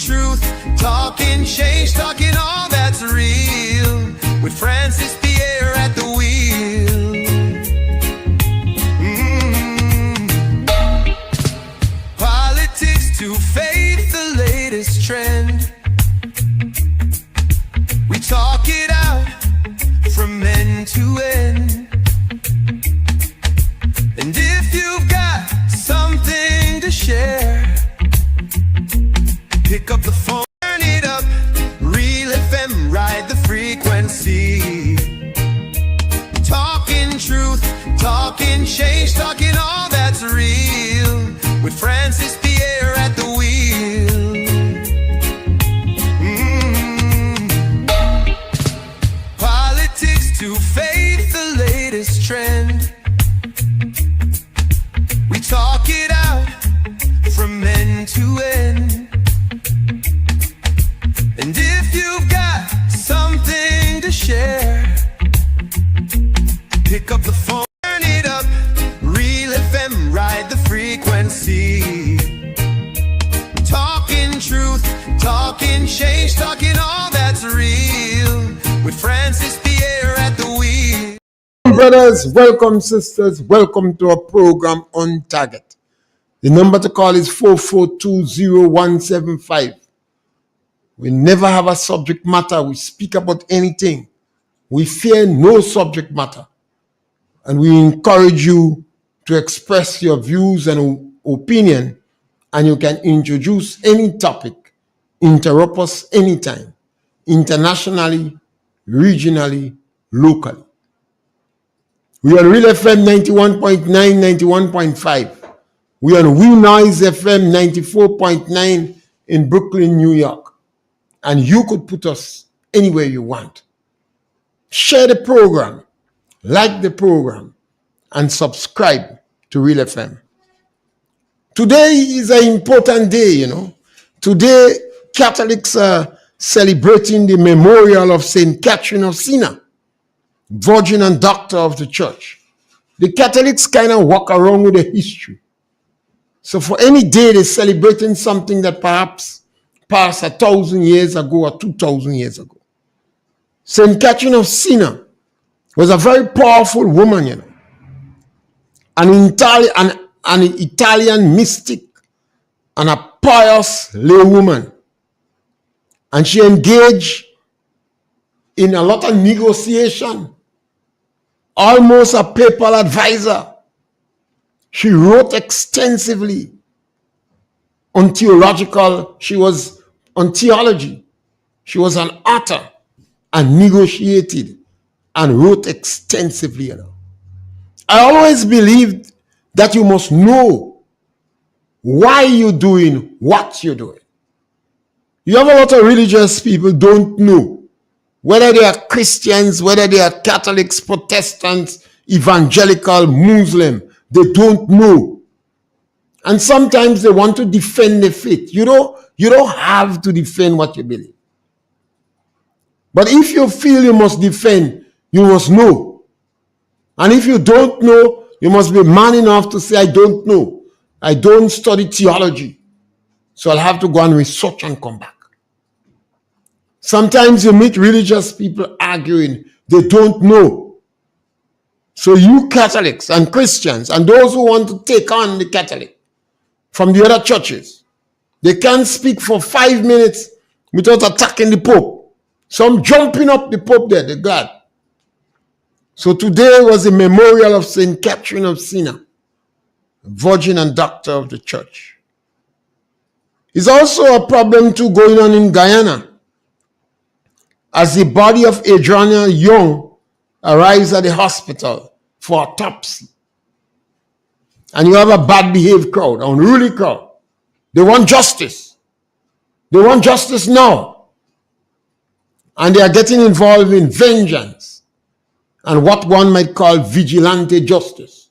truth, talking change, talking all that's real. With Francis Pierre at the wheel. Politics to faith, the latest trend. We talk it out from end to end. And if you've got something to share, pick up the phone, turn it up. Real FM, ride the frequency. Talking truth, talking change, talking all that's real. With Francis Pierre at the wheel. Politics to faith, the latest trend. We talk it out from end to end. And if you've got something to share, pick up the phone, turn it up. Real FM, ride the frequency. Talking truth, talking change, talking all that's real. With Francis Pierre at the wheel. Brothers, welcome sisters, welcome to our program On Target. The number to call is 4420175. We never have a subject matter. We speak about anything. We fear no subject matter. And we encourage you to express your views and opinion, and you can introduce any topic, interrupt us anytime, internationally, regionally, locally. We are on Real FM 91.9, 91.5. We are on We Noise FM 94.9 in Brooklyn, New York. And you could put us anywhere you want. Share the program, like the program, and subscribe to Real FM. Today is an important day, you know. Today, Catholics are celebrating the memorial of St. Catherine of Siena, Virgin and Doctor of the Church. The Catholics kind of walk around with the history. So for any day, they're celebrating something that perhaps passed 1,000 years ago or 2,000 years ago. St. Catherine of Siena was a very powerful woman, you know. An Italian mystic and a pious laywoman. And she engaged in a lot of negotiation, almost a papal advisor. She wrote extensively on theology. She was an author and negotiated and wrote extensively. You know. I always believed that you must know why you're doing what you're doing. You have a lot of religious people don't know whether they are Christians, whether they are Catholics, Protestants, evangelical, Muslim. They don't know. And sometimes they want to defend the faith. You don't have to defend what you believe. But if you feel you must defend, you must know. And if you don't know, you must be man enough to say, I don't know. I don't study theology. So I'll have to go and research and come back. Sometimes you meet religious people arguing, they don't know. So you Catholics and Christians and those who want to take on the Catholic from the other churches, they can't speak for 5 minutes without attacking the Pope. Some jumping up the Pope there, the God. So today was the memorial of St. Catherine of Siena, Virgin and Doctor of the Church. It's also a problem too going on in Guyana, as the body of Adriana Young arrives at the hospital for autopsy. And you have a bad behaved crowd, an unruly crowd. They want justice. They want justice now. And they are getting involved in vengeance and what one might call vigilante justice.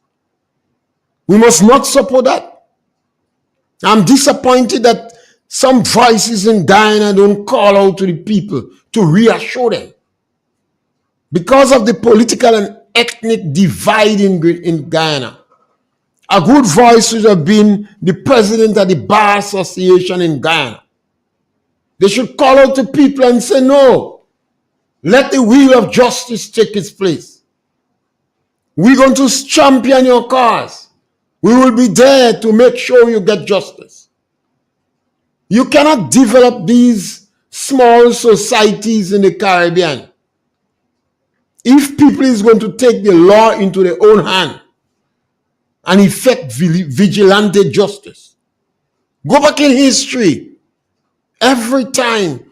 We must not support that. I'm disappointed that some voices in Guyana don't call out to the people to reassure them. Because of the political and ethnic divide in Guyana, a good voice would have been the president of the Bar Association in Guyana. They should call out to people and say, no, let the wheel of justice take its place. We're going to champion your cause. We will be there to make sure you get justice. You cannot develop these small societies in the Caribbean if people is going to take the law into their own hand and effect vigilante justice. Go back in history. Every time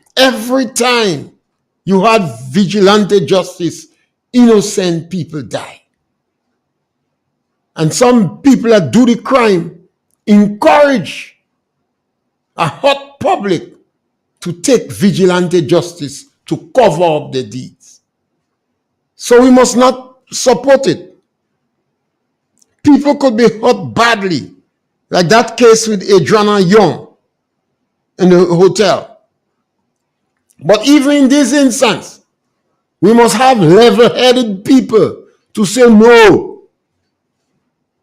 you had vigilante justice, innocent people die. And some people that do the crime encourage a hot public to take vigilante justice to cover up the deeds. So we must not support it. People could be hurt badly, like that case with Adriana Young in the hotel. But even in this instance, we must have level-headed people to say no.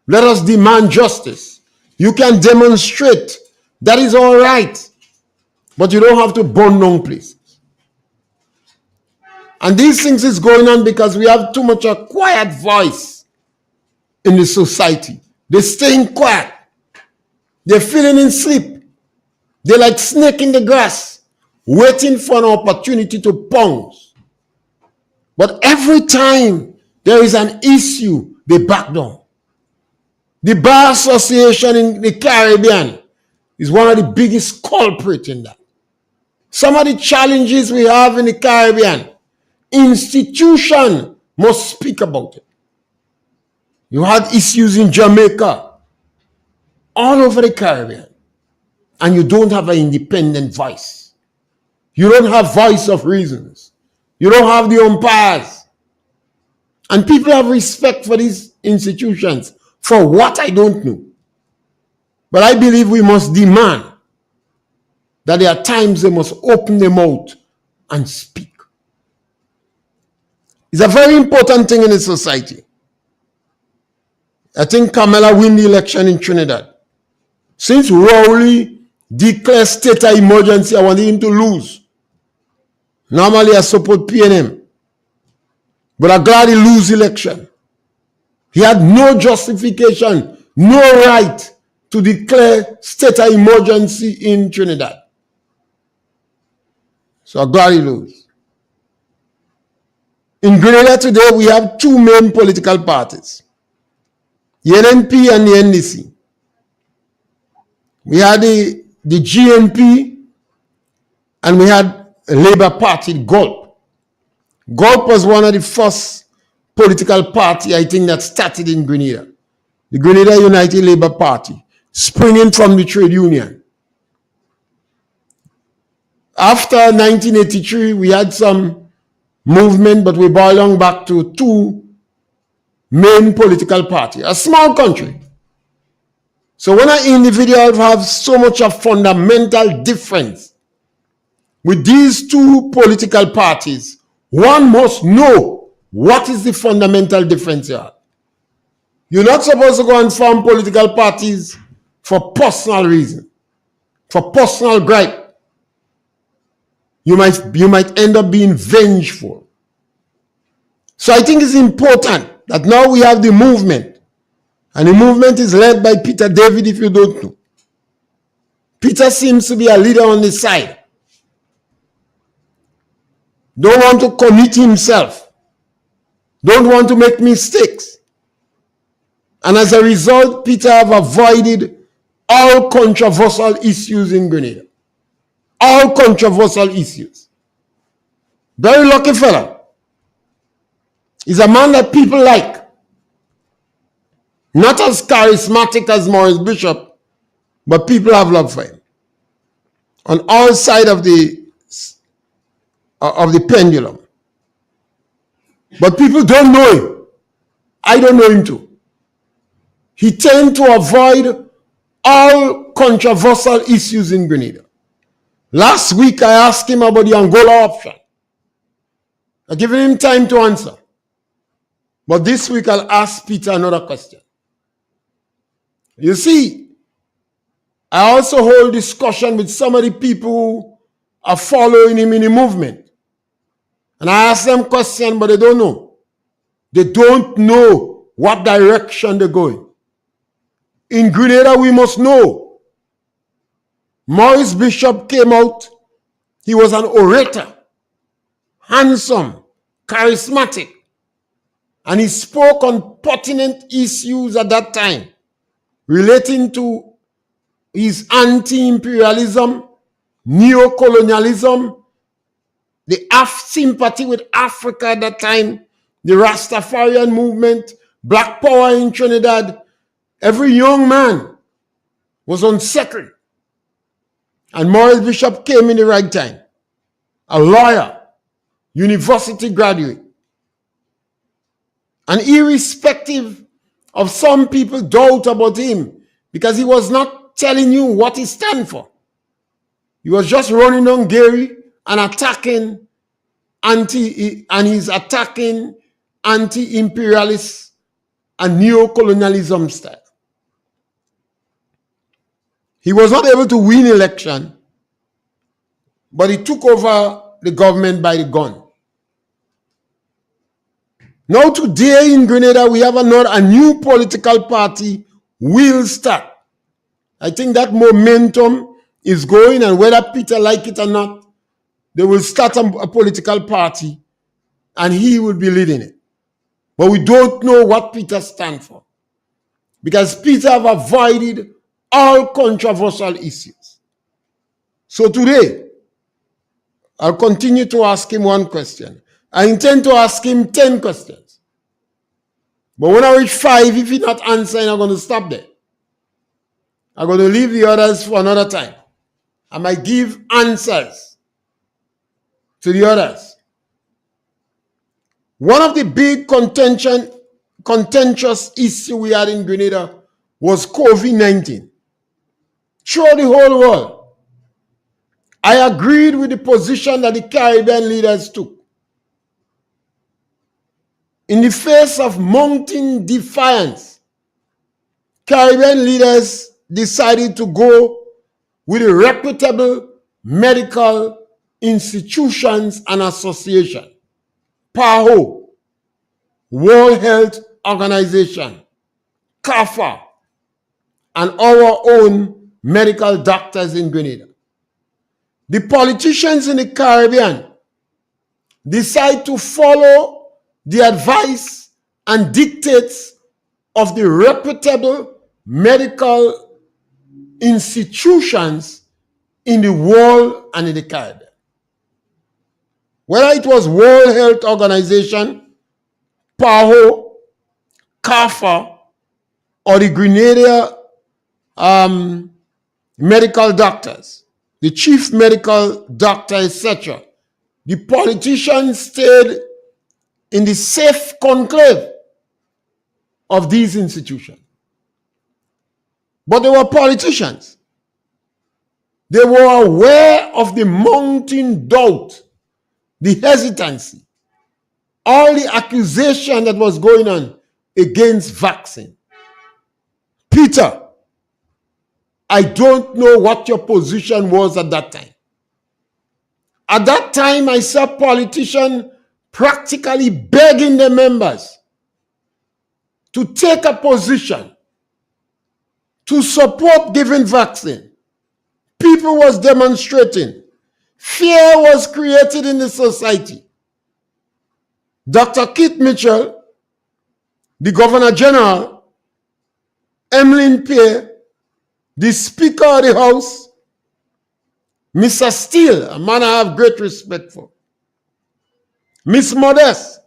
Let us demand justice. You can demonstrate. That is all right. But you don't have to burn down places. And these things is going on because we have too much a quiet voice in the society. They're staying quiet. They're feeling in sleep. They're like snake in the grass, waiting for an opportunity to pounce. But every time there is an issue, they back down. The Bar Association in the Caribbean is one of the biggest culprits in that. Some of the challenges we have in the Caribbean, institution must speak about it. You had issues in Jamaica, all over the Caribbean, and you don't have an independent voice. You don't have voice of reasons. You don't have the umpires. And people have respect for these institutions. For what, I don't know. But I believe we must demand that there are times they must open their mouth and speak. It's a very important thing in the society. I think Kamala win the election in Trinidad. Since Rowley declared state of emergency, I wanted him to lose. Normally I support PNM. But I'm glad he lose the election. He had no justification, no right to declare state of emergency in Trinidad. So I'm glad he lose. In Grenada today, we have two main political parties, the NNP and the NDC. We had the GNP and we had a Labour Party, GULP. GULP was one of the first political party, I think, that started in Grenada. The Grenada United Labour Party, springing from the trade union. After 1983, we had some movement, but we belong back to two main political parties. A small country. So when an individual have so much of fundamental difference with these two political parties, one must know what is the fundamental difference here. You're not supposed to go and form political parties for personal reason, for personal gripe. You might end up being vengeful. So I think it's important that now we have the movement, and the movement is led by Peter David, if you don't know. Peter seems to be a leader on the side. Don't want to commit himself. Don't want to make mistakes. And as a result, Peter have avoided all controversial issues in Grenada. All controversial issues. Very lucky fellow. He's a man that people like. Not as charismatic as Maurice Bishop, but people have love for him. On all sides of the pendulum. But people don't know him. I don't know him too. He tends to avoid all controversial issues in Grenada. Last week, I asked him about the Angola option. I've given him time to answer. But this week, I'll ask Peter another question. You see, I also hold discussion with some of the people who are following him in the movement. And I ask them questions, but they don't know. They don't know what direction they're going. In Grenada, we must know. Maurice Bishop came out. He was an orator, handsome, charismatic, and he spoke on pertinent issues at that time relating to his anti-imperialism, neo-colonialism, the sympathy with Africa at that time, the Rastafarian movement, Black Power in Trinidad. Every young man was unsettled. And Maurice Bishop came in the right time. A lawyer, university graduate. And irrespective of some people's doubt about him, because he was not telling you what he stand for. He was just running on Gary and attacking anti-imperialist and neo-colonialism style. He was not able to win election, but he took over the government by the gun. Now today in Grenada, we have a new political party will start. I think that momentum is going, and whether Peter like it or not, they will start a political party and he will be leading it. But we don't know what Peter stands for, because Peter have avoided all controversial issues. So today, I'll continue to ask him one question. I intend to ask him 10 questions. But when I reach 5, if he's not answering, I'm going to stop there. I'm going to leave the others for another time. I might give answers to the others. One of the big contentious issues we had in Grenada was COVID-19. Throughout the whole world, I agreed with the position that the Caribbean leaders took. In the face of mounting defiance, Caribbean leaders decided to go with the reputable medical institutions and association, PAHO, World Health Organization, CAFA, and our own medical doctors in Grenada. The politicians in the Caribbean decide to follow the advice and dictates of the reputable medical institutions in the world and in the Caribbean. Whether it was World Health Organization, PAHO, CAFA, or the Grenada medical doctors, the chief medical doctor, etc., the politicians stayed in the safe conclave of these institutions. But they were politicians. They were aware of the mounting doubt, the hesitancy, all the accusation that was going on against vaccine. Peter, I don't know what your position was at that time. At that time, I saw politicians practically begging the members to take a position to support giving vaccine. People was demonstrating. Fear was created in the society. Dr. Keith Mitchell, the Governor General, Pierre, the Speaker of the House, Mr. Steele, a man I have great respect for, Miss Modest,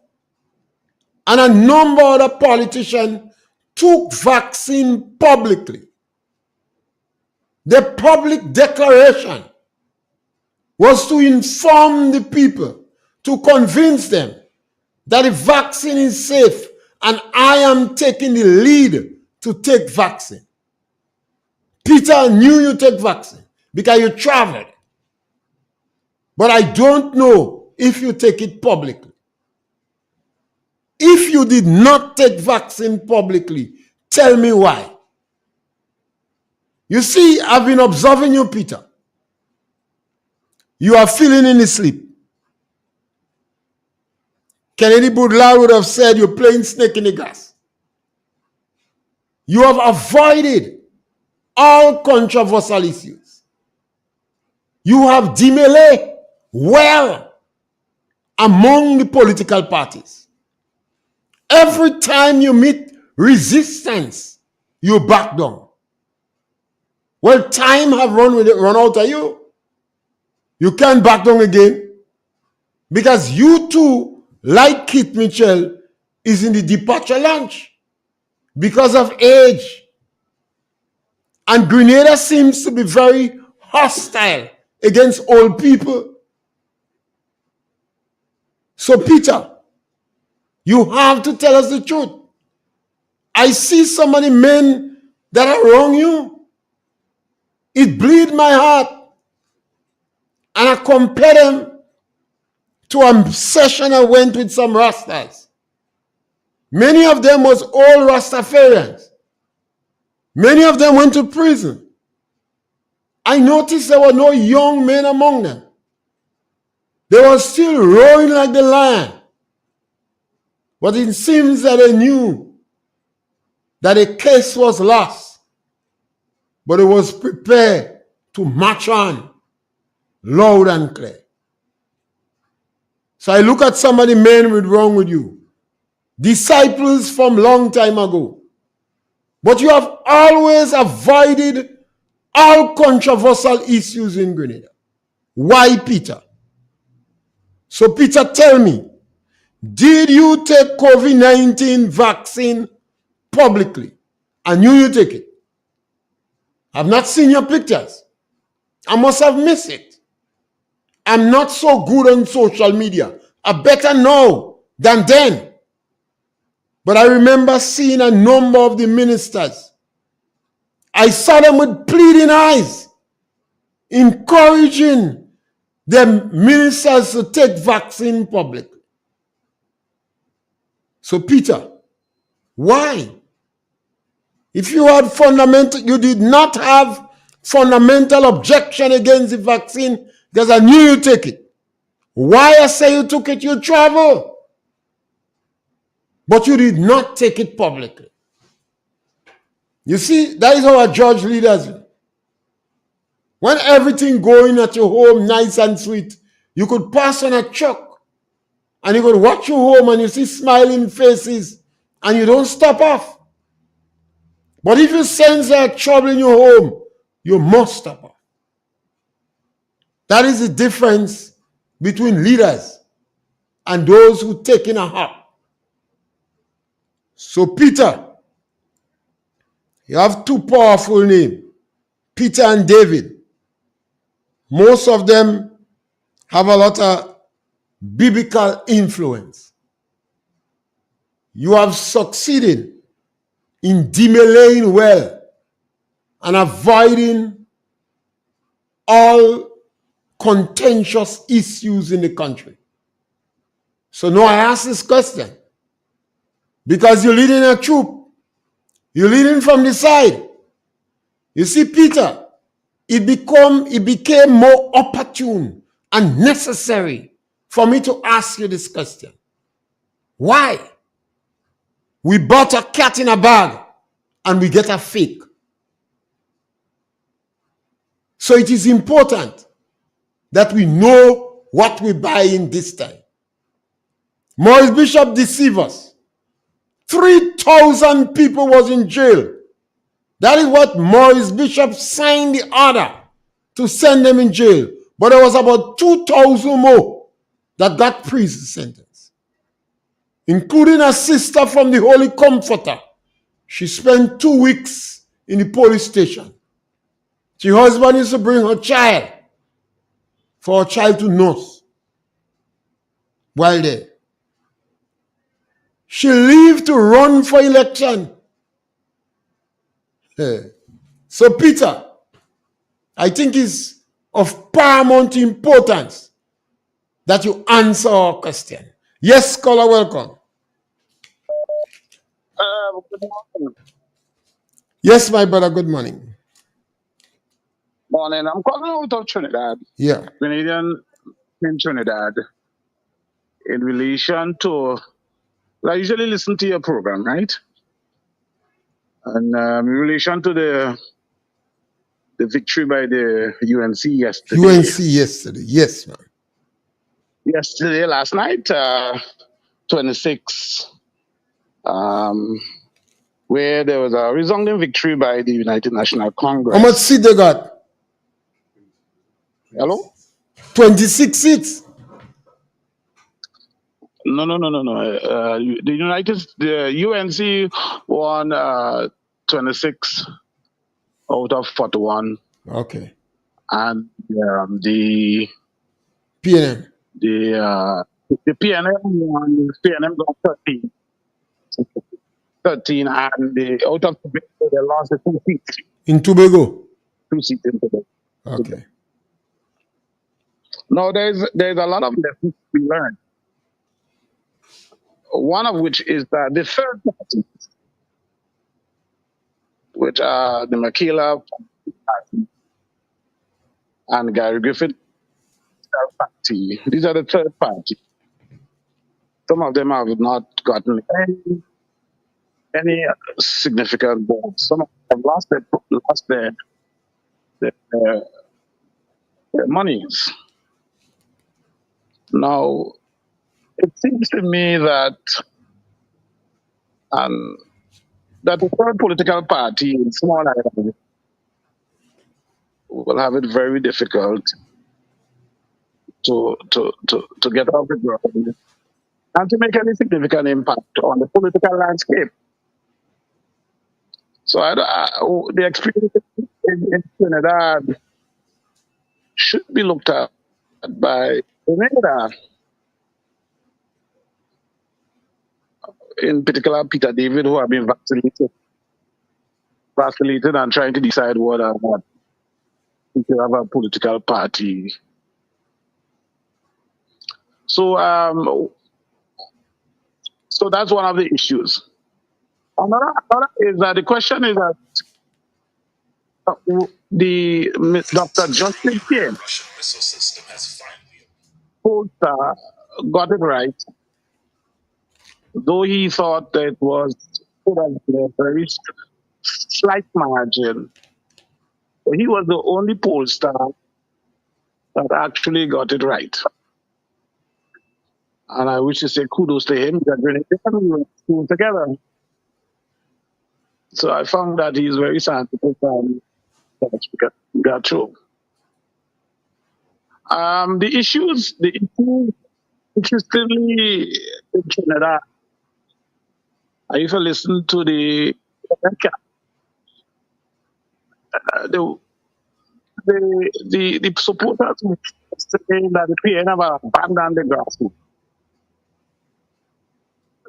and a number of other politicians took vaccine publicly. The public declaration was to inform the people, to convince them that the vaccine is safe, and I am taking the lead to take vaccine. Peter knew you take vaccine because you traveled. But I don't know if you take it publicly. If you did not take vaccine publicly, tell me why. You see, I've been observing you, Peter. You are feeling in the sleep. Kennedy Boudlard would have said you're playing snake in the grass. You have avoided all controversial issues. You have demêlé well among the political parties. Every time you meet resistance, you back down. Well, time have run out of you. You can't back down again. Because you too, like Keith Mitchell, is in the departure lounge because of age. And Grenada seems to be very hostile against old people. So, Peter, you have to tell us the truth. I see so many men that are wrong you. It bleeds my heart. And I compare them to a session I went with some Rastas. Many of them was old Rastafarians. Many of them went to prison. I noticed there were no young men among them. They were still roaring like the lion. But it seems that they knew that the case was lost. But it was prepared to march on loud and clear. So I look at some of the men with wrong with you. Disciples from long time ago. But you have always avoided all controversial issues in Grenada. Why, Peter? So, Peter, tell me, did you take COVID-19 vaccine publicly? I knew you take it. I've not seen your pictures. I must have missed it. I'm not so good on social media. I better know than then. But I remember seeing a number of the ministers. I saw them with pleading eyes, encouraging the ministers to take vaccine publicly. So, Peter, why? If you had you did not have fundamental objection against the vaccine, because I knew you take it. Why I say you took it, you travel. But you did not take it publicly. You see, that is how I judge leaders. When everything going at your home nice and sweet, you could pass on a truck and you could watch your home and you see smiling faces and you don't stop off. But if you sense that trouble in your home, you must stop off. That is the difference between leaders and those who take in a hop. So, Peter, you have two powerful names, Peter and David. Most of them have a lot of biblical influence. You have succeeded in demelaying well and avoiding all contentious issues in the country. So now I ask this question. Because you're leading a troop. You're leading from the side. You see, Peter, it became more opportune and necessary for me to ask you this question. Why? We bought a cat in a bag and we get a fake. So it is important that we know what we buy in this time. Maurice Bishop deceived us. 3,000 people was in jail. That is what Maurice Bishop signed the order to send them in jail. But there was about 2,000 more that got prison sentence, including a sister from the Holy Comforter. She spent 2 weeks in the police station. Her husband used to bring her child for her child to nurse while there. She lived to run for election. So, Peter, I think it's of paramount importance that you answer our question. Yes, caller, welcome. Good morning. Yes, my brother, good morning. Morning. I'm calling out of Trinidad, Yeah. Grenadian in Trinidad, in relation to. I usually listen to your program, right? And in relation to the victory by the UNC yesterday. UNC yesterday. Yes, man. Yesterday, last night, 26, um, where there was a resounding victory by the United National How much Congress. seat they got? Hello? 26 seats. No. The UNC won 26 out of 41, Okay. and the PNM. the PNM won. PNM got 13, and out of Tobago, they lost the 2 seats. In Tobago. 2 seats in Tobago. Okay. Now there's a lot of lessons to be learned. One of which is that the third party, which are the Makila party and Gary Griffith party, these are the third party. Some of them have not gotten any significant votes. Some of them have lost their monies. Now, it seems to me that that the third political party in small islands will have it very difficult to get off the ground and to make any significant impact on the political landscape. So the experience in Trinidad should be looked at by Grenada, in particular Peter David, who have been vacillated and trying to decide whether or not we should have a political party. So so that's one of the issues. Another is that the question is that Dr. Justin Pierre got it right, though he thought that it was a very slight margin. He was the only pollster that actually got it right. And I wish to say kudos to him that really we together. So I found that he's very scientific and got through. The issues, interestingly, in Trinidad, I used to listen to the supporters saying that the PN have abandoned the grassroots.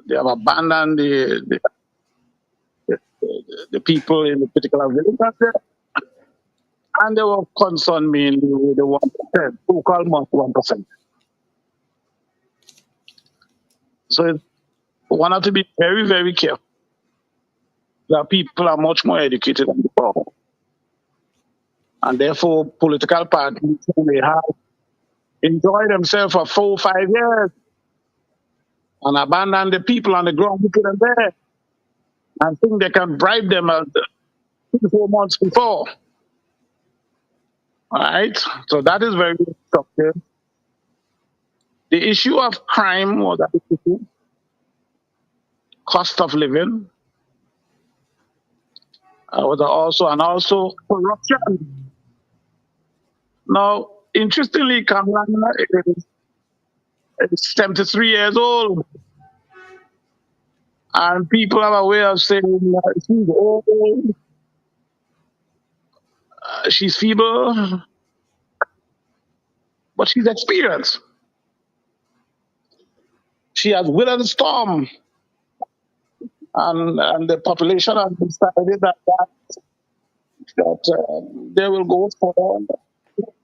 They have abandoned the people in the particular village out there, and they were concerned mainly with the 1%, so-called 1%. So one have to be very, very careful that people are much more educated than before. And therefore, political parties may have enjoyed themselves for 4 or 5 years and abandon the people on the ground who put them there and think they can bribe them 3 or 4 months before. All right? So that is very destructive. The issue of crime was an issue, cost of living was also corruption. Now, interestingly, Kamala is 73 years old, and people have a way of saying she's old, she's feeble, but she's experienced. She has weathered the storm, and the population has decided that they will go for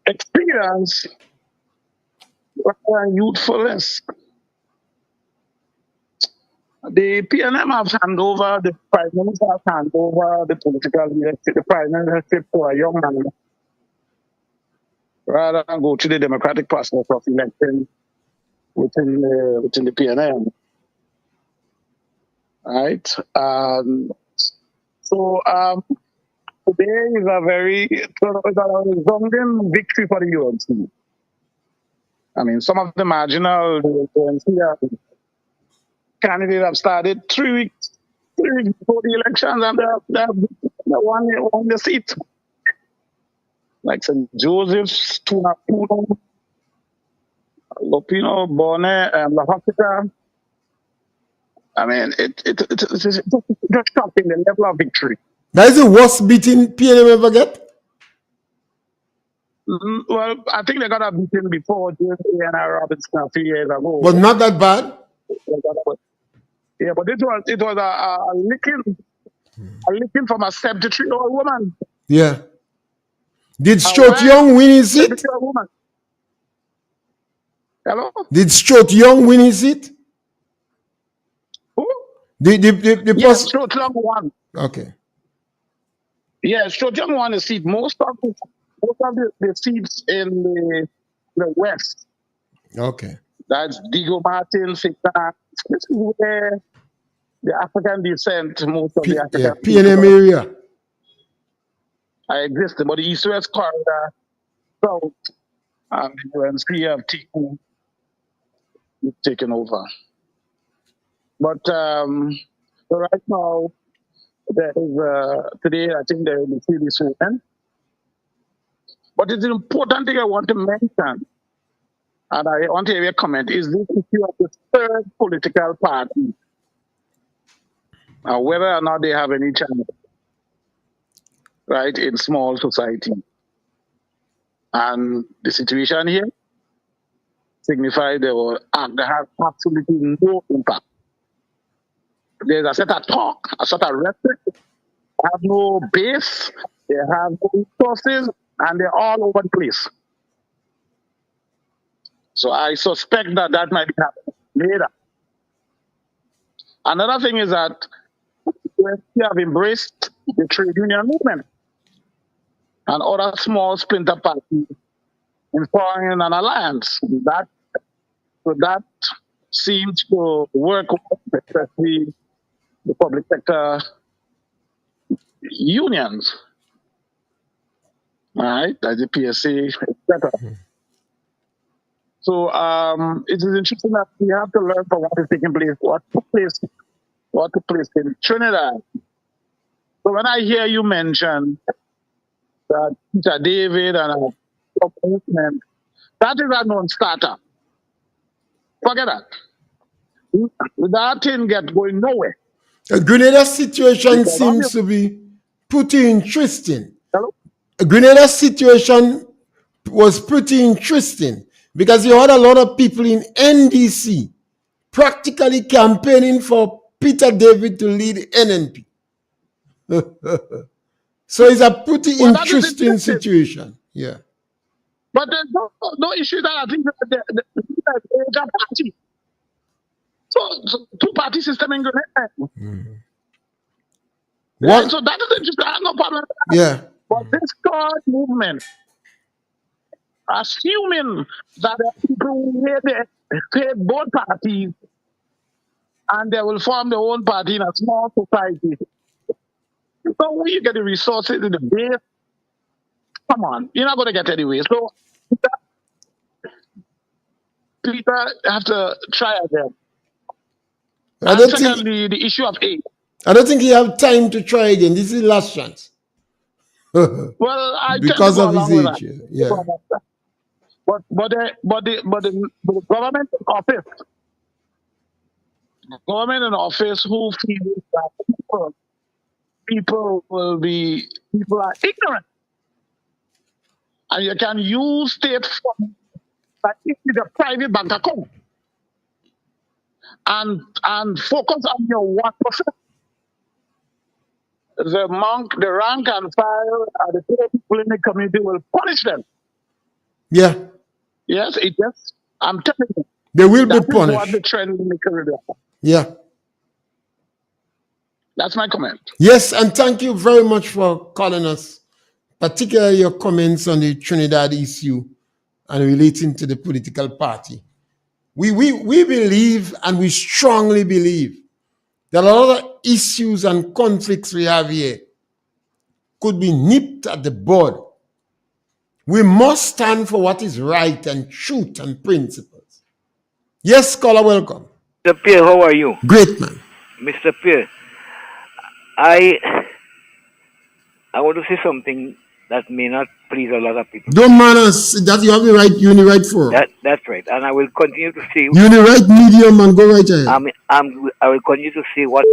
experience and youthfulness. The PNM have handed over, the Prime Minister has handed over the political leadership, the Prime Ministership to a young man rather than go through the democratic process of election within the PNM, right? Today is a resounding victory for the UNC. I mean, some of the marginal UNC candidates have started 3 weeks before the elections, and they won the seat. Like St. Joseph's, Tuna, Lopino, Bonnet, and La Hospital. I mean, it's just shocking the level of victory. That is the worst beating PNM ever get? Well, I think they got a beating before James and Robinson a few years ago. But not that bad? Yeah, but it was a licking from a 73-year-old woman. Yeah. Did Stuart Young win his seat? Hello? Did Stuart Young win his seat? Who? Yes, Stuart Young won. Okay. Yeah, Stuart Young won the seat. Most of the seats in the West. Okay. That's Diego Martin, Satan. This is where the African descent, most of the African PNM area. I existed, but the East-West corridor, South, and the UNC have taken over. But right now, there is today, I think there will be this women. But it's an important thing I want to mention, and I want to hear your comment, is this issue of the third political party, whether or not they have any chance, right, in small society. And the situation here signifies they have absolutely no impact. There's a set of talk, a set of rhetoric. They have no base, they have no resources, and they're all over the place. So I suspect that might be happening later. Another thing is that we have embraced the trade union movement and other small splinter parties in forming an alliance. That seems to work, especially the public sector unions, right? Like the PSA, etc. So it is interesting that we have to learn from what is taking place, what took place in Trinidad. So when I hear you mention that Peter David and a movement, that is a non-starter. Forget that. That thing get going nowhere. The Grenada situation seems to be pretty interesting. Hello? The Grenada situation was pretty interesting because you had a lot of people in NDC practically campaigning for Peter David to lead NNP. So it's a pretty interesting situation. Yeah. But there's no issue that I think that the party. So two-party system in Grenada. Mm-hmm. Yeah, so that is interesting. I have no problem with that. Yeah. But this third movement, assuming that the people who hate both parties and they will form their own party in a small society. So where you get the resources in the base, come on, you're not going to get anywhere. So Peter have to try again. And secondly, the issue of aid. I don't think he have time to try again. This is his last chance. Well, I because of his age. Yeah. But the government in office who feels that people are ignorant, and you can use state funds that is a private bank account and focus on your 1%. The rank and file, the people in the community will punish them. Yeah. Yes, I'm telling you. They will be punished. That's what the trend in the Caribbean. Yeah. That's my comment. Yes, and thank you very much for calling us, particularly your comments on the Trinidad issue. and relating to the political party. We believe, and we strongly believe, that a lot of issues and conflicts we have here could be nipped at the bud. We must stand for what is right and truth and principles. Yes, caller, welcome. Mr. Pierre, how are you? Great, man. Mr. Pierre, I want to say something that may not please a lot of people. Don't mind us. That you have the right, Unirite for. That's right. And I will continue to say Unirite medium and go right ahead. I will continue to say what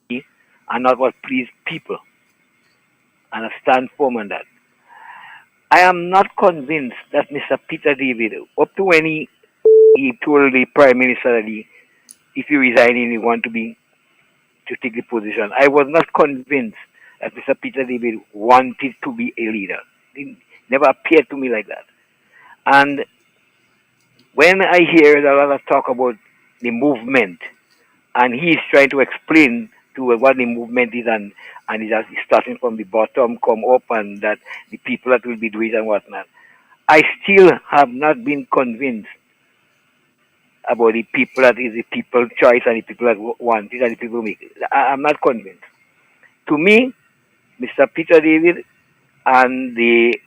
and not what please people. And I stand firm on that. I am not convinced that Mr. Peter David, up to when he told the Prime Minister that if he resigning, he want to take the position. I was not convinced that Mr. Peter David wanted to be a leader. It never appeared to me like that. And when I hear a lot of talk about the movement, and he is trying to explain to what the movement is, and it's starting from the bottom, come up, and that the people that will be doing it and whatnot, I still have not been convinced about the people that is the people's choice and the people that want it and the people make it. I'm not convinced. To me, Mr. Peter David and the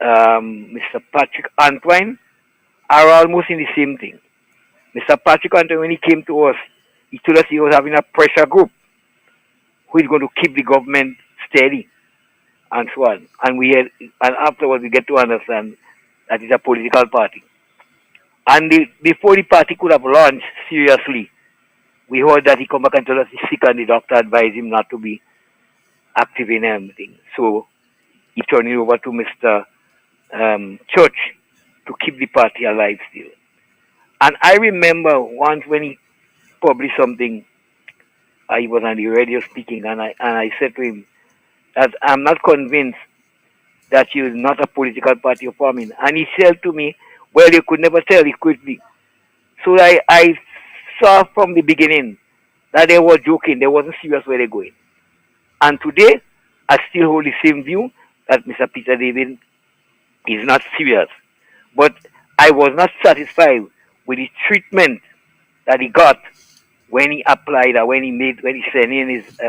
Mr. Patrick Antoine are almost in the same thing. Mr. Patrick Antoine, when he came to us, he told us he was having a pressure group who is going to keep the government steady and so on. And afterwards we get to understand that it's a political party. And before the party could have launched seriously, we heard that he come back and told us he's sick and the doctor advised him not to be active in anything. So he turned it over to Mr. Church to keep the party alive still. And I remember once when he published something, he was on the radio speaking, and I said to him that I'm not convinced that you is not a political party you're forming. And he said to me, well, you could never tell, it could be. So I saw from the beginning that they were joking, they wasn't serious where they're going. And today, I still hold the same view that Mr. Peter David is not serious. But I was not satisfied with the treatment that he got when he applied or when he sent in his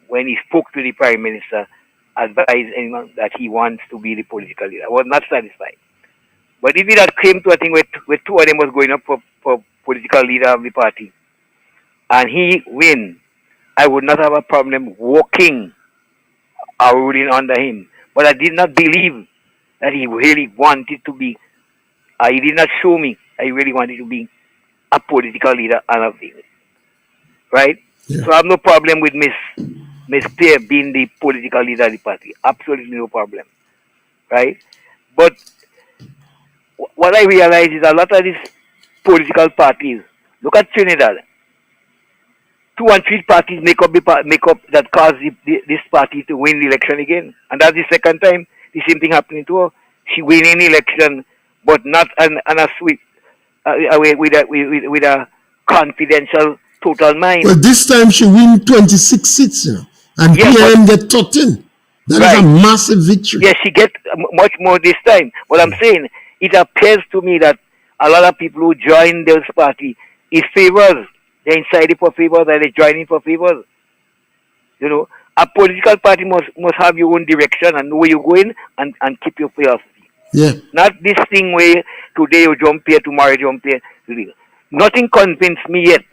when he spoke to the Prime Minister, advised anyone that he wants to be the political leader. I was not satisfied. But if it had came to a thing where two of them was going up for political leader of the party, and he win, I would not have a problem walking or ruling under him. But I did not believe that he really wanted to be, he did not show me that he really wanted to be a political leader and a thing. Right? Yeah. So I have no problem with Miss Pierre being the political leader of the party. Absolutely no problem. Right? But what I realize is a lot of these political parties, look at Trinidad. 2 and 3 parties make up that caused this party to win the election again. And that's the second time the same thing happening to her. She winning the election, but not on a sweep, with a confidential, total mind. Well, this time she win 26 seats, and yes, PM get 13. That right. Is a massive victory. Yes, she get much more this time. But I'm saying, it appears to me that a lot of people who join this party is favors. They're inside it for favors and they're joining for favors. You know, a political party must have your own direction and know where you're going and keep your philosophy. Yeah. Not this thing where today you jump here, tomorrow you jump here. Nothing convinced me yet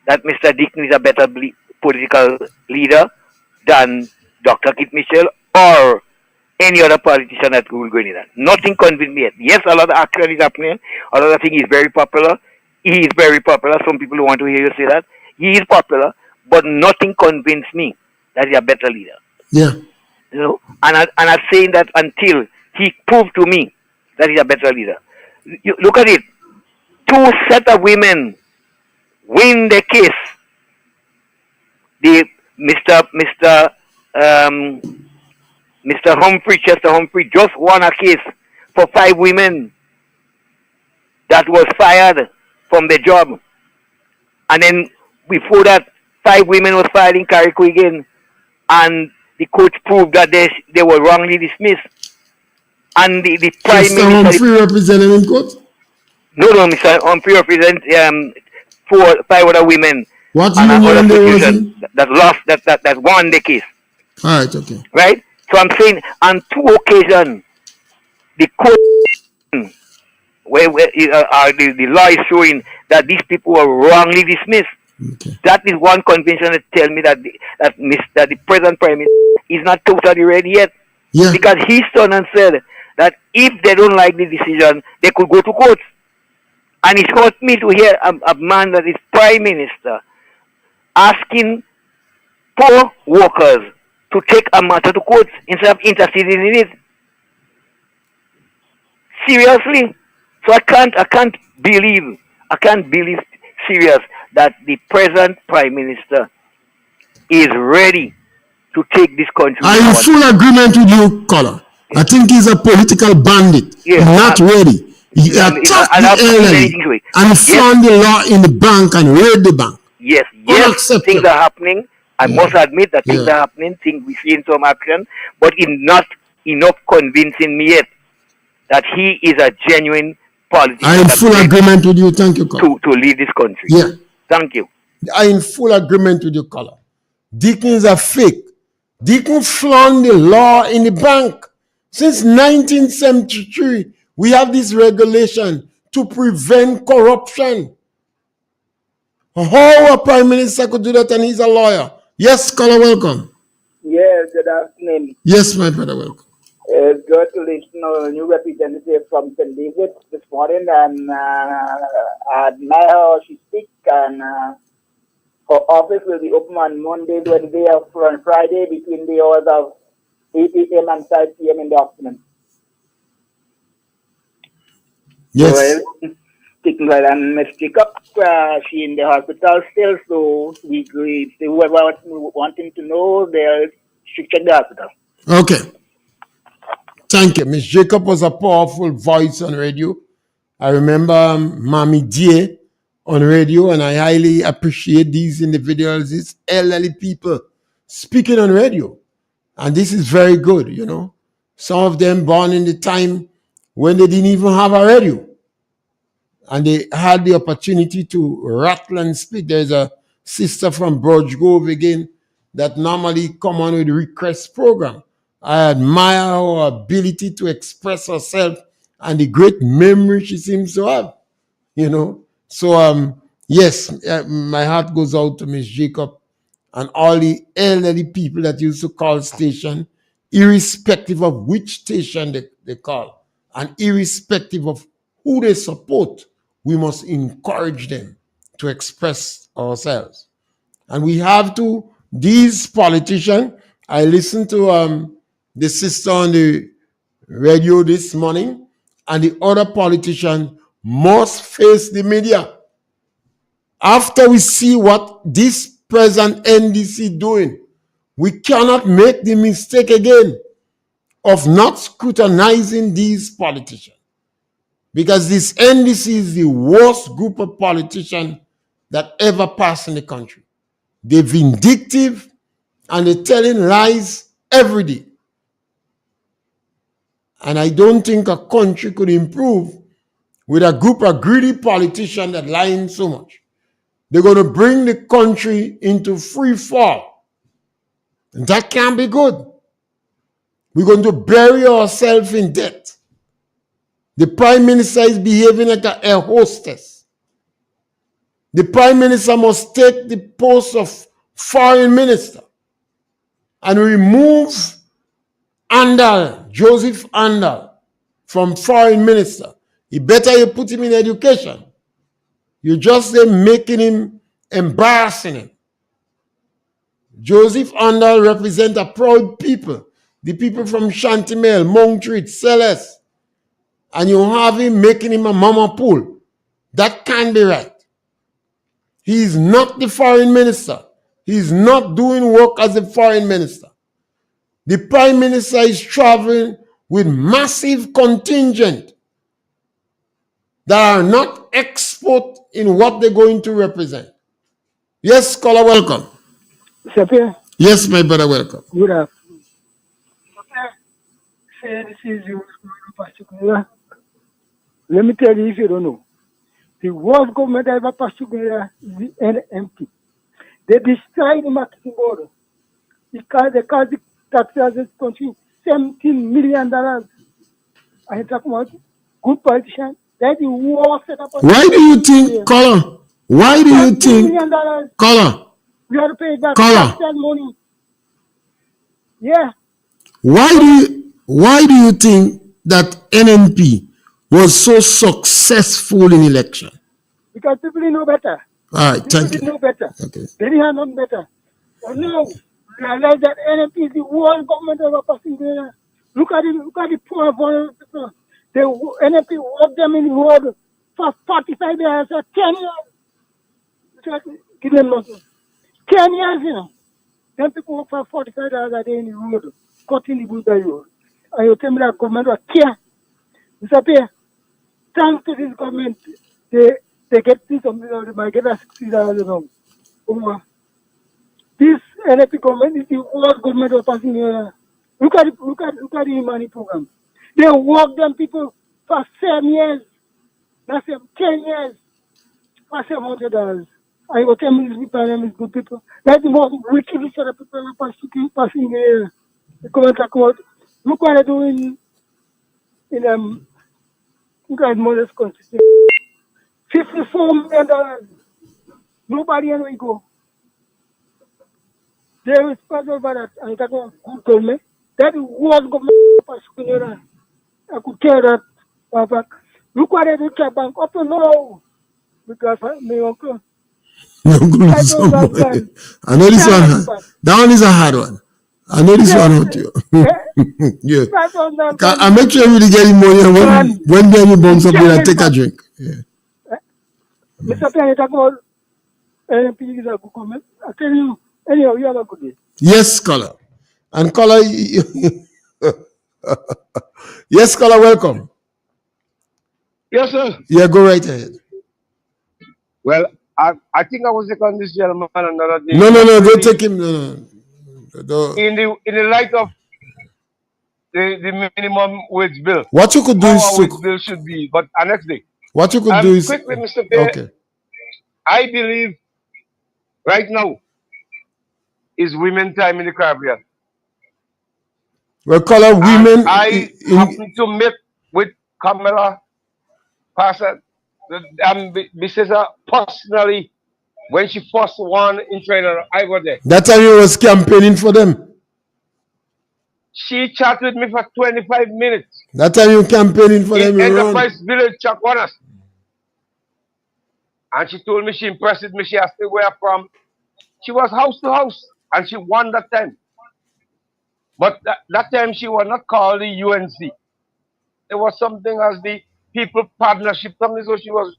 that Mr. Deacon is a better political leader than Dr. Kit Mitchell or any other politician that will go in that. Nothing convinced me yet. Yes, a lot of action is happening. A lot of things is very popular. He is very popular. Some people want to hear you say that. He is popular, but nothing convinced me that he's a better leader. Yeah. You know, and I'm saying that until he proved to me that he's a better leader. You look at it. 2 set of women win the case. The Mr. Humphrey, Chester Humphrey, just won a case for 5 women that was fired from the job. And then before that, 5 women was fired in Carriacou again, and the court proved that they were wrongly dismissed. And the Prime Sister Minister, Humphrey representing in court. no, Mr. Humphrey represent 5 other women What and union another they was association in? that lost, that won the case, All right, okay. right? So I'm saying on 2 occasions, the court where the law is showing that these people were wrongly dismissed. Okay. That is one convention that tell me that the present Prime Minister is not totally ready yet. Yeah. Because he stood and said that if they don't like the decision, they could go to court. And it hurt me to hear a man that is Prime Minister asking poor workers to take a matter to court instead of interceding in it. Seriously. So I can't believe serious that the present Prime Minister is ready to take this country. I'm in full agreement with you, Color. I think he's a political bandit. Yeah, Not ready. He attacked the elderly and found the law in the bank and raid the bank. Yes, things are happening. I must admit that things are happening. Things we see in some action, but it's not enough convincing me yet that he is a genuine politician. I'm in full agreement with you. Thank you, Color. To lead this country. Yeah. Thank you. I'm in full agreement with you, Color. Deacons are fake. Deacon flaunt the law in the bank. Since 1973, we have this regulation to prevent corruption. How a prime minister could do that and he's a lawyer? Yes, Color, welcome. Yes, good afternoon. Yes, my brother, welcome. It's good to listen to a new representative from St. David this morning, and I admire how she speaks, and her office will be open on Monday, Wednesday, and Friday between the hours of 8 a.m. and 5 p.m. in the afternoon. Yes. So, speaking well, and Ms. Jacob, she in the hospital still, so whoever wanting to know, they should check the hospital. Okay. Thank you. Miss Jacob was a powerful voice on radio. I remember Mommy Dear on radio, and I highly appreciate these individuals, these elderly people speaking on radio. And this is very good, you know. Some of them born in the time when they didn't even have a radio. And they had the opportunity to rattle and speak. There's a sister from Burge Grove again that normally come on with the request program. I admire her ability to express herself and the great memory she seems to have, you know. So, yes, my heart goes out to Miss Jacob and all the elderly people that used to call station, irrespective of which station they call, and irrespective of who they support, we must encourage them to express ourselves. And we have to, these politicians, I listened to the sister on the radio this morning, and the other politicians must face the media. After we see what this present NDC doing, we cannot make the mistake again of not scrutinizing these politicians. Because this NDC is the worst group of politicians that ever passed in the country. They're vindictive and they're telling lies every day. And I don't think a country could improve with a group of greedy politicians that lying so much. They're going to bring the country into free fall. And that can't be good. We're going to bury ourselves in debt. The Prime Minister is behaving like an air hostess. The Prime Minister must take the post of Foreign Minister and remove Joseph Andal, from Foreign Minister. It better you put him in education. You just making him, embarrassing him. Joseph Andal represents a proud people. The people from Shantimel, Montreat, Celeste. And you have him making him a mama pool. That can't be right. He is not the foreign minister. He is not doing work as a foreign minister. The prime minister is traveling with massive contingent that are not expert in what they're going to represent. Yes, scholar, welcome. Mr. Pierre? Yes, my brother, welcome. Good afternoon. Mr. Pierre, say this is you going Pastor, let me tell you if you don't know. The worst government ever passed is the NMP. They destroyed the marketing order. Because they caused the taxes of this country $17 million. I talk about good politicians. That's the worst setup. Why do you think, Color? Why do you think, $million. Color? We have to pay back Color. taxes money. Yeah. Why do you think that NNP was so successful in election? Because people didn't know better. All right, People thank didn't you. know better. Okay. They didn't have nothing better. But now, realize that NMP is the worst government ever passing there. Look at the poor vulnerable people. The NMP worked them in the road for 45 years or 10 years. Just give them nothing. 10 years, you know. Then people work for 45 hours a day in the road, cutting the bush by road. And you tell me that government will care. Mr. Pierre, thanks to this government, they get this, they might get a $60 over. This NFP government is the worst government of passing here. Look at the money program. They work them people for 7 years. That's 10 years for $700. I will tell me these people and good people. That's the most wicked set of people passing here. They come and talk about. Look what they're doing in look at Moses constitution. $54 million. Nobody anywhere go. They're responsible for that. And that was good government. That was government. I could tell that back. Look what they do to bank up to now. Because my uncle. I know this one. That one is a hard one. I know this one with you. Yeah. I make sure you get money and when you bounce up there, take a drink. Yeah. Mr. Pierre, you talk about NP is a good comment. I tell you, anyhow, you have a good day. Yes, Scholar. And Scholar, yes, Scholar, welcome. Yes, sir. Yeah, go right ahead. Well, I think I was taking this gentleman another day. No, don't take him. No. In the light of the minimum wage bill. What you could do is wage bill should be, but next day. What you could do is quickly, Mr. Pierre. Okay. I believe right now is women time in the Caribbean. Well, Color women. I happen to meet with Kamala Passer, Mrs. personally when she first won in Trinidad. I was there. That time you was campaigning for them. She chatted with me for 25 minutes. That time you campaigning for them. Enterprise Village, Chaconas. And she told me she impressed me. She asked me where I'm from. She was house to house, and she won that time. But that time she was not called the UNC. There was something as the People Partnership Company. So she was.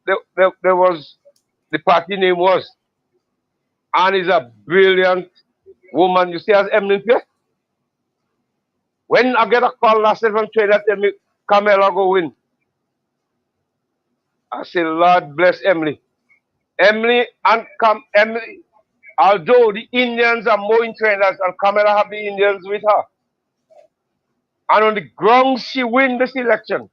There was the party name was. And is a brilliant woman. You see, as Emily Pierre. When I get a call last night from Trinidad, tell me Camilla go win. I say, Lord bless Emily. Emily, although the Indians are more in Trinidad, and Camilla have the Indians with her. And on the grounds she win this election.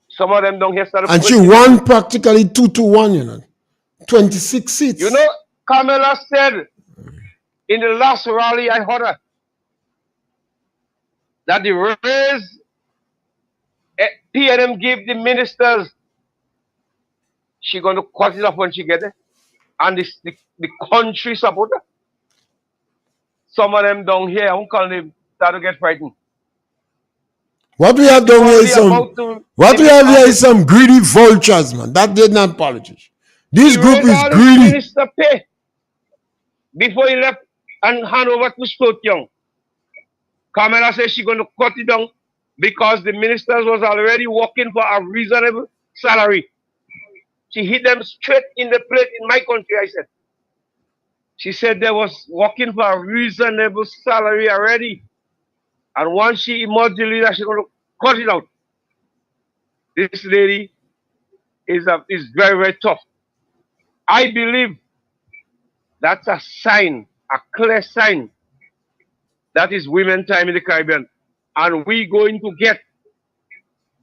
Some of them don't hear started. And she won practically 2-1, you know. 26 seats. You know, Camilla said in the last rally I heard her that the raise PNM gave the ministers, she going to cut it off when she get there. And the country supporter. Some of them down here, I won't call them, start to get frightened. What we have done here is some greedy vultures, man. That did not politics. This group is greedy. Minister pay before he left and hand over to Stot Young. Kamala says she's going to cut it down because the ministers was already working for a reasonable salary. She hit them straight in the plate in my country, I said. She said they was working for a reasonable salary already. And once she emerged the leader, she's going to cut it out. This lady is very, very tough. I believe that's a sign, a clear sign, that is women time in the Caribbean. and we going to get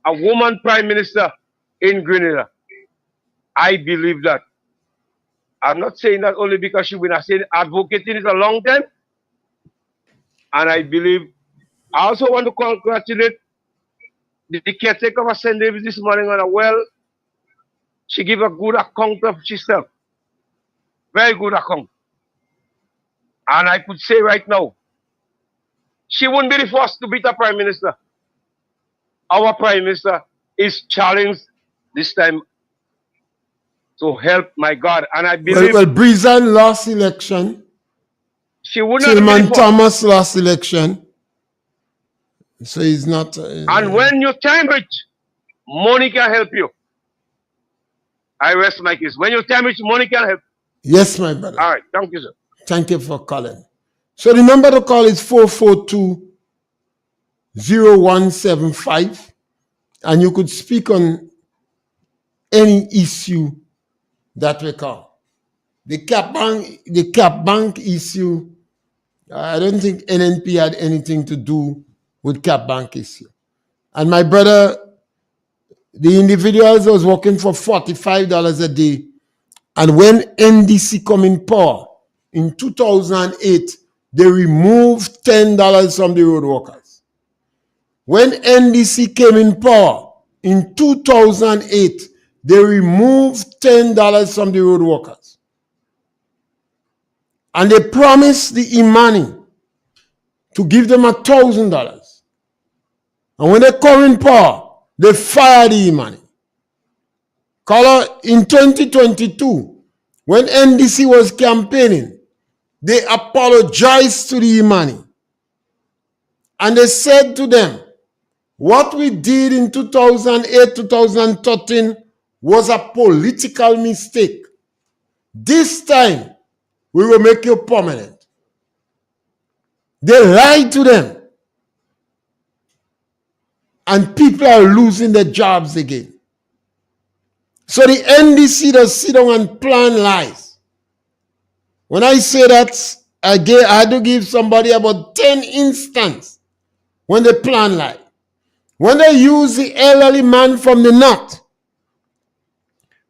a woman prime minister in Grenada. I believe that. I'm not saying that only because she will not say advocating it a long time. And I believe, I also want to congratulate the caretaker of St. David's this morning on a well. She gave a good account of herself. Very good account. And I could say right now, she wouldn't be the first to beat a prime minister. Our prime minister is challenged this time to help my God. And I believe Well, Breezan lost election. she would not be the Tillman first. Thomas lost election. So he's not. And when your time reach, money can help you. I rest my case. When your time reach, money can help. Yes, my brother. All right. Thank you, sir. Thank you for calling. So the number to call is 442-0175. And you could speak on any issue that we call. The cap bank issue, I don't think NNP had anything to do with cap bank issue. And my brother, the individuals was working for $45 a day. And when NDC come in power in 2008, they removed $10 from the road workers. When NDC came in power in 2008, they removed $10 from the road workers. And they promised the Imani to give them $1,000. And when they come in power, they fired the Imani. Color in 2022, when NDC was campaigning, they apologized to the Imani. And they said to them, what we did in 2008, 2013 was a political mistake. This time, we will make you permanent. They lied to them. And people are losing their jobs again. So the NDC does sit down and plan lies. When I say that, I had to give somebody about 10 instances when they plan lie. When they use the elderly man from the north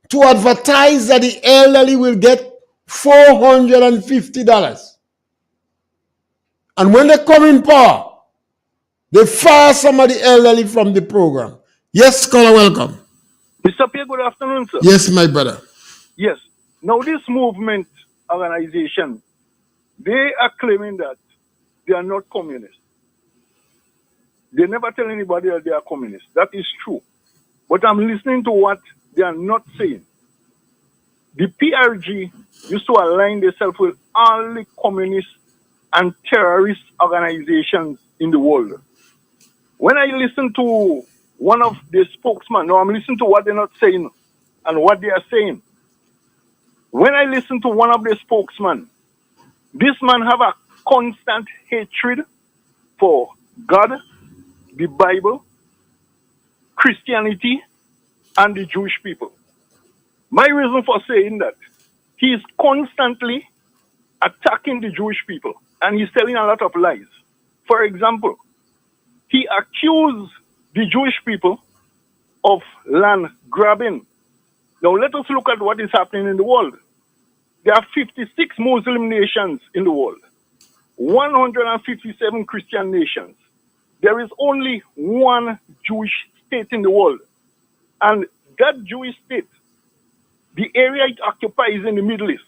to advertise that the elderly will get $450. And when they come in power, they fire some of the elderly from the program. Yes, caller, welcome. Mr. Pierre, good afternoon, sir. Yes, my brother. Yes. Now, this movement organization, they are claiming that they are not communists. They never tell anybody that they are communists. That is true. But I'm listening to what they are not saying. The PRG used to align themselves with all the communist and terrorist organizations in the world. When I listen to one of the spokesmen, now I'm listening to what they're not saying and what they are saying. When I listen to one of the spokesmen, this man have a constant hatred for God, the Bible, Christianity, and the Jewish people. My reason for saying that, he is constantly attacking the Jewish people, and he's telling a lot of lies. For example, he accused the Jewish people of land grabbing. Now let us look at what is happening in the world. There are 56 Muslim nations in the world, 157 Christian nations. There is only one Jewish state in the world. And that Jewish state, the area it occupies in the Middle East,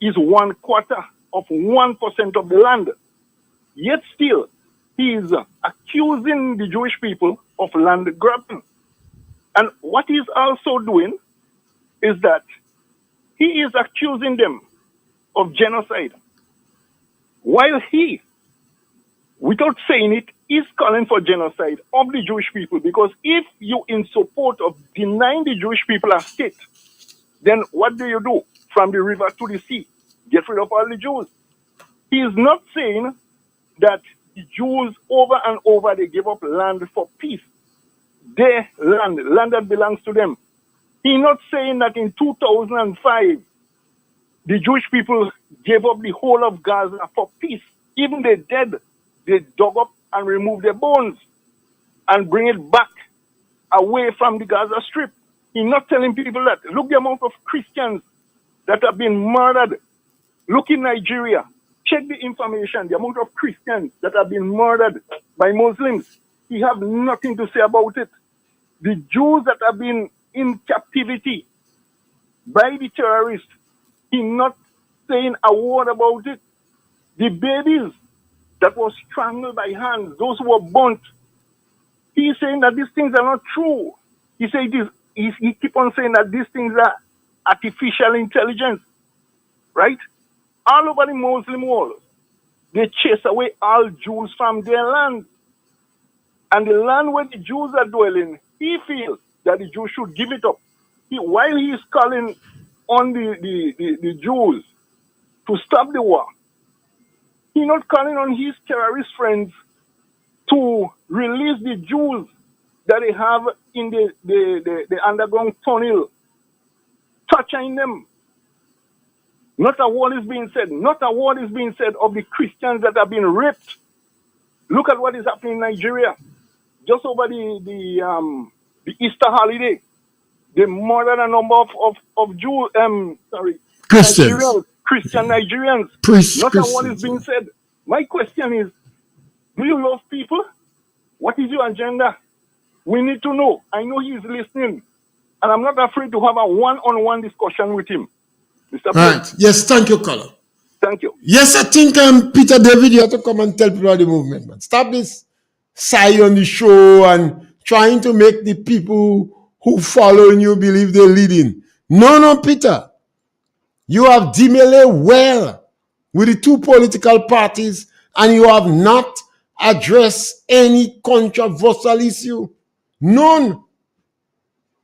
is 1/4 of 1% of the land. Yet still, he is accusing the Jewish people of land grabbing. And what he's also doing is that he is accusing them of genocide. While he, without saying it, is calling for genocide of the Jewish people. Because if you in support of denying the Jewish people a state, then what do you do? From the river to the sea, get rid of all the Jews. He is not saying that the Jews over and over, they give up land for peace. Their land that belongs to them. He's not saying that in 2005, the Jewish people gave up the whole of Gaza for peace. Even the dead, they dug up and removed their bones. and bring it back away from the Gaza Strip. He's not telling people that. Look the amount of Christians that have been murdered. Look in Nigeria. Check the information, the amount of Christians that have been murdered by Muslims. He have nothing to say about it. The Jews that have been in captivity by the terrorists, he's not saying a word about it. The babies that were strangled by hands, those who were burnt, he's saying that these things are not true. He said he keep on saying that these things are artificial intelligence, right? All over the Muslim world, they chase away all Jews from their land. And the land where the Jews are dwelling, he feels that the Jews should give it up. While he is calling on the Jews to stop the war, he's not calling on his terrorist friends to release the Jews that they have in the underground tunnel, torturing them. Not a word is being said. Not a word is being said of the Christians that have been raped. Look at what is happening in Nigeria. Just over the Easter holiday, they murdered a number of Jews, Christians. Nigerians, Christian Nigerians. Not a word is being said. My question is, do you love people? What is your agenda? We need to know. I know he is listening, and I'm not afraid to have a one-on-one discussion with him. Mr. Right. Yes, thank you, Colin. Thank you. Yes, I think Peter David, you have to come and tell people about the movement, man. Stop this side on the show and trying to make the people who follow you believe they're leading. No, Peter. You have demelee well with the two political parties and you have not addressed any controversial issue. None.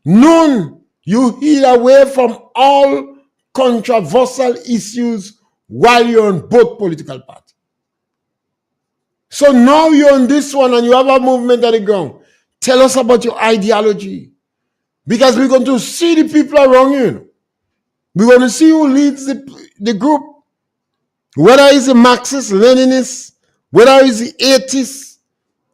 You heal away from all controversial issues while you're on both political parties. So now you're on this one and you have a movement at the ground. Tell us about your ideology. Because we're going to see the people around you. We're going to see who leads the group. Whether it's a Marxist, Leninist, whether it's the atheists,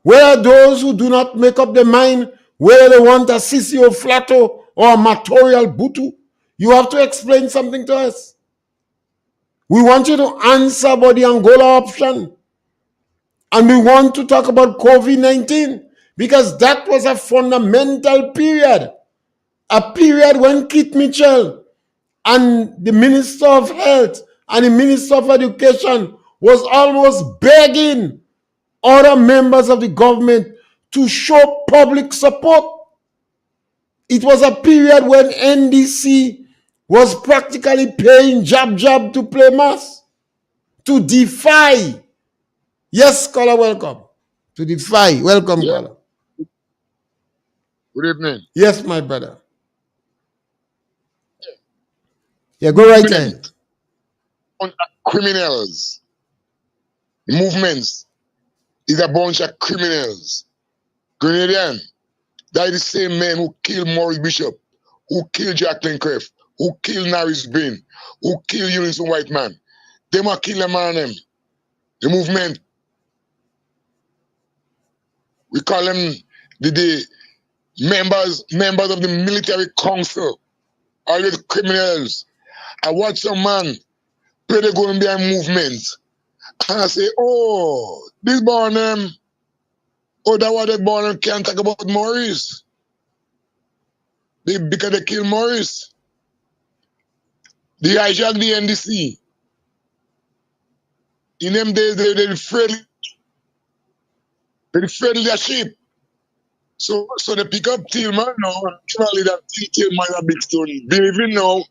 whether those who do not make up their mind, whether they want a Sisi or Flato or a Matorial Butu. You have to explain something to us. We want you to answer about the Angola option. And we want to talk about COVID-19 because that was a fundamental period. A period when Keith Mitchell and the Minister of Health and the Minister of Education was almost begging other members of the government to show public support. It was a period when NDC was practically paying jab to play mass, to defy. Yes, caller, welcome. To defy. Welcome, caller. Good evening. Yes, my brother. Yeah, go right ahead. On criminals. Movements is a bunch of criminals. Grenadian, that is the same man who killed Maurice Bishop, who killed Jacqueline Kreff, who killed Norris Bean, who killed Unison White Man. They must kill them on them. The movement. We call them the members of the military council. All the criminals. I watch some man play the Colombian movement. And I say, oh, this Barnum, that what the Barnum can't talk about Maurice. Because they kill Maurice. They hijack the NDC. In them days, they're afraid leadership. So they pick up Tillman now, and probably that Tillman is a big story. Believing now,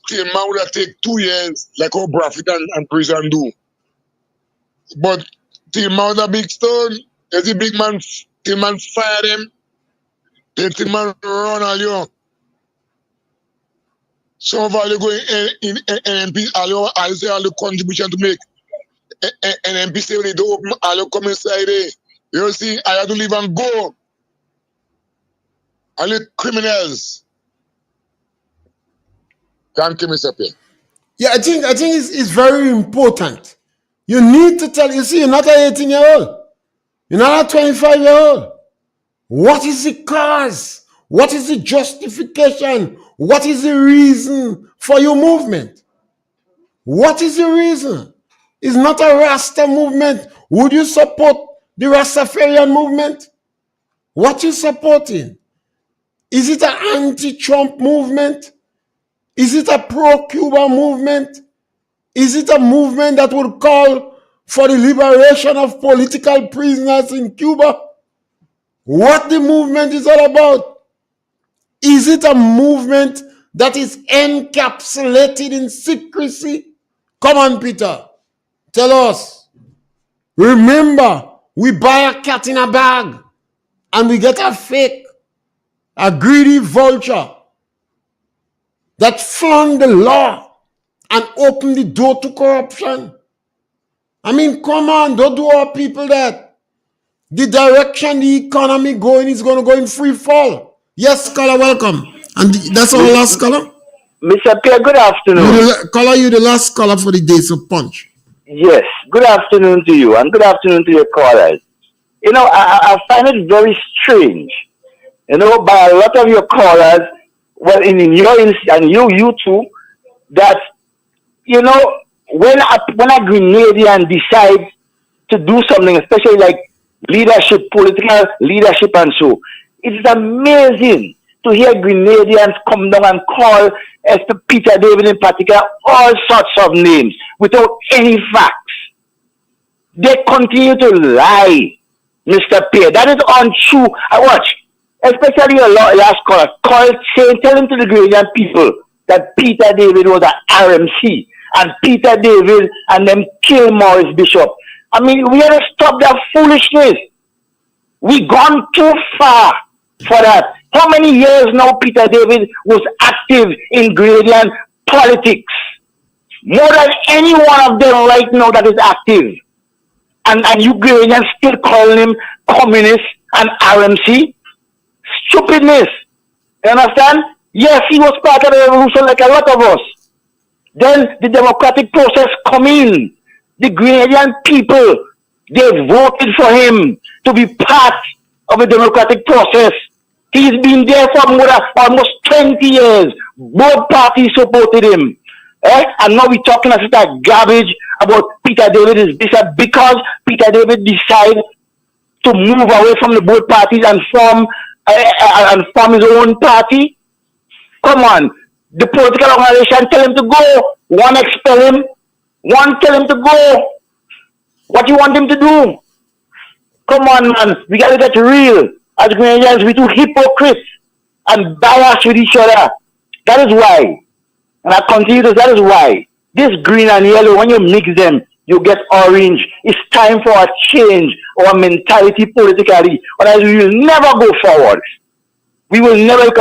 Tillman would have taken 2 years, like how Braffit and prison do. But Tillman was a big stone. There's a big man, Tillman fired him. Then Tillman run all you. Some of all you go in NMP, all say all the contribution to make. NMP say when they do open, all you come inside there. You see, I have to leave and go. All the criminals. Thank you, Mr. Pierre. Yeah, I think it's very important. You need to tell, you see, you're not an 18-year-old. You're not a 25-year-old. What is the cause? What is the justification? What is the reason for your movement? What is the reason? It's not a Rasta movement. Would you support the Rastafarian movement? What you supporting? Is it an anti-Trump movement? Is it a pro-Cuba movement? Is it a movement that would call for the liberation of political prisoners in Cuba? What the movement is all about? Is it a movement that is encapsulated in secrecy? Come on, Peter. Tell us. Remember, we buy a cat in a bag and we get a fake, a greedy vulture that flaunt the law and open the door to corruption. I mean, come on, don't do our people that. The direction the economy going is going to go in free fall. Yes, caller, welcome. And that's our last caller? Mr. Pierre, good afternoon. Caller, you the last caller for the day, so punch. Yes, good afternoon to you, and good afternoon to your callers. You know, I find it very strange, you know, by a lot of your callers, well, in your and you too, that, you know, when a Grenadian decides to do something, especially like leadership, political leadership and so, it's amazing to hear Grenadians come down and call Peter David in particular all sorts of names without any facts. They continue to lie, Mr. Pierre. That is untrue. I watch, especially your last caller, telling to the Grenadian people that Peter David was an RMC and Peter David and them kill Maurice Bishop. I mean, we have to stop that foolishness. We gone too far for that. How many years now Peter David was active in Grenadian politics? More than any one of them right now that is active. And you Grenadians still calling him communist and RMC? Stupidness. You understand? Yes, he was part of the revolution like a lot of us. Then the democratic process come in. The Grenadian people, they voted for him to be part of the democratic process. He's been there for more than almost 20 years. Both parties supported him. And now we're talking about that garbage about Peter David is bishop because Peter David decided to move away from the both parties and form his own party. Come on. The political organization tell him to go. One expel him. One tell him to go. What do you want him to do? Come on, man. We got to get real. As Grenadians, we too hypocrites and biased with each other. That is why. And I continue to, that is why. This green and yellow, when you mix them, you get orange. It's time for a change our mentality politically. Otherwise, we will never go forward. We will never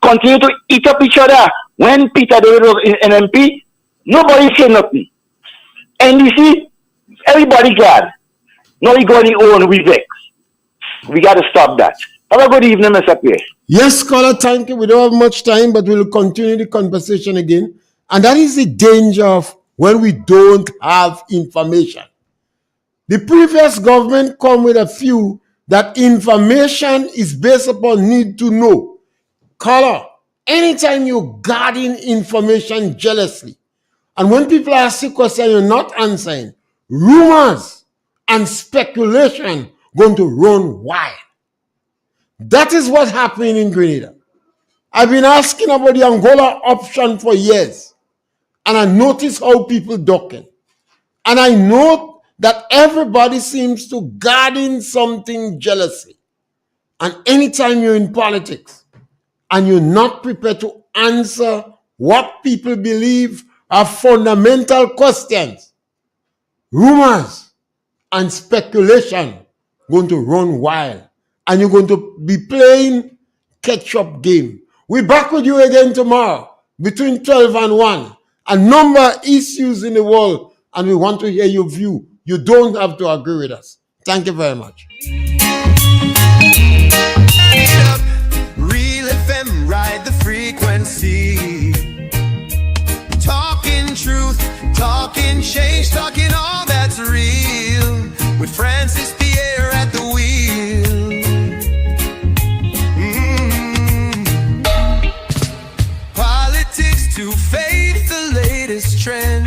continue to eat up each other. When Peter David was in NMP, nobody said nothing. NDC, everybody glad. Now he got his own, we vex. We got to stop that. Have a good evening, Mr. Pierre. Yes, caller, thank you. We don't have much time, but we'll continue the conversation again. And that is the danger of when we don't have information. The previous government come with a few that information is based upon need to know. Caller, anytime you're guarding information jealously, and when people ask you questions, you're not answering, rumors and speculation going to run wild. That is what's happening in Grenada. I've been asking about the Angola option for years, and I notice how people ducking. And I know that everybody seems to guarding something jealously. And anytime you're in politics and you're not prepared to answer what people believe are fundamental questions, rumors and speculation going to run wild. And you're going to be playing catch-up game. We're back with you again tomorrow between 12 and 1. A number of issues in the world, and we want to hear your view. You don't have to agree with us. Thank you very much. Real FM, ride the frequency. Talking truth, talking change, talking all that's real. With Francis Pierre at the wheel. to face the latest trend.